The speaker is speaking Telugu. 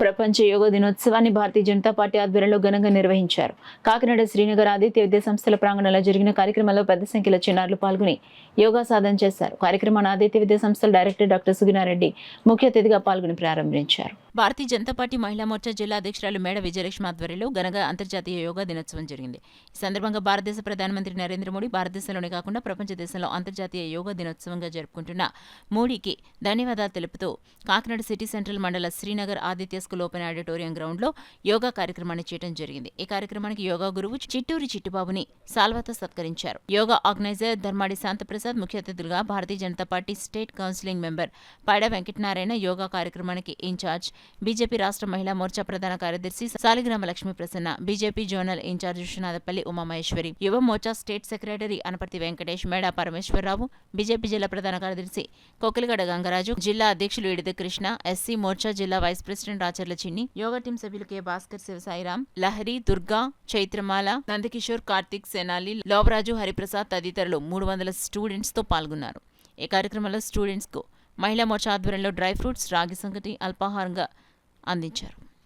ప్రపంచ యోగా దినోత్సవాన్ని భారతీయ జనతా పార్టీ ఆధ్వర్యంలో ఘనంగా నిర్వహించారు. కాకినాడ శ్రీనగర్ ఆదిత్య విద్యా సంస్థల ప్రాంగణంలో జరిగిన కార్యక్రమంలో పెద్ద సంఖ్యలో చిన్నారులు పాల్గొని యోగా సాధన చేశారు. కార్యక్రమాన్ని ఆదిత్య విద్యా సంస్థల డైరెక్టర్ డాక్టర్ సుగినారెడ్డి ముఖ్య అతిథిగా పాల్గొని ప్రారంభించారు. భారతీయ జనతా పార్టీ మహిళా మోర్చా జిల్లా అధ్యక్షురాలు మేడ విజయలక్ష్మి ఆధ్వర్యంలో ఘనంగా అంతర్జాతీయ యోగా దినోత్సవం జరిగింది. ఈ సందర్భంగా భారతదేశ ప్రధానమంత్రి నరేంద్ర మోడీ భారతదేశంలోనే కాకుండా ప్రపంచ దేశంలో అంతర్జాతీయ యోగా దినోత్సవంగా జరుపుకుంటున్న మోడీకి ధన్యవాదాలు తెలుపుతూ కాకినాడ సిటీ సెంట్రల్ మండల Srinagar Aditya school open auditorium ground లో యోగా కార్యక్రమాన్ని చేయడం జరిగింది. ఈ కార్యక్రమానికి యోగా గురువు చిట్టూరి చిట్టుబాబుని సాల్వాతో సత్కరించారు. యోగా ఆర్గనైజర్ ధర్మాడి శాంతప్రసాద్ ముఖ్య అతిథులుగా, Bharatiya Janata party state counselling member Paida Venkatanarayana, yoga కార్యక్రమానికి ఇన్ఛార్జ్ బీజేపీ రాష్ట్ర మహిళా మోర్చా ప్రధాన కార్యదర్శి Saligrama Lakshmi Prasanna, BJP zonal in charge Vishwanathapalli Umamaheshwari, యువ మోర్చా state secretary Anaparthi Venkatesh, Meda Parameshwararao, BJP జిల్లా ప్రధాన కార్యదర్శి కొకిలిగడ గంగరాజు, జిల్లా అధ్యక్షులు ఇడిద కృష్ణ, ఎస్సీ మోర్చా జిల్లా వైస్ ప్రెసిడెంట్ రాచర్ల చిన్ని, యోగా టీం సభ్యులు కె భాస్కర్, శివసాయిరాం, లహరి, దుర్గా, చైత్రమాల, నందకిషోర్, కార్తిక్, సెనాలి, లోవరాజు, హరిప్రసాద్ తదితరులు 300 స్టూడెంట్స్ తో పాల్గొన్నారు. ఈ కార్యక్రమంలో స్టూడెంట్స్ కు మహిళా మోర్చా ఆధ్వర్యంలో డ్రై ఫ్రూట్స్, రాగి సంగటి అల్పాహారంగా అందించారు.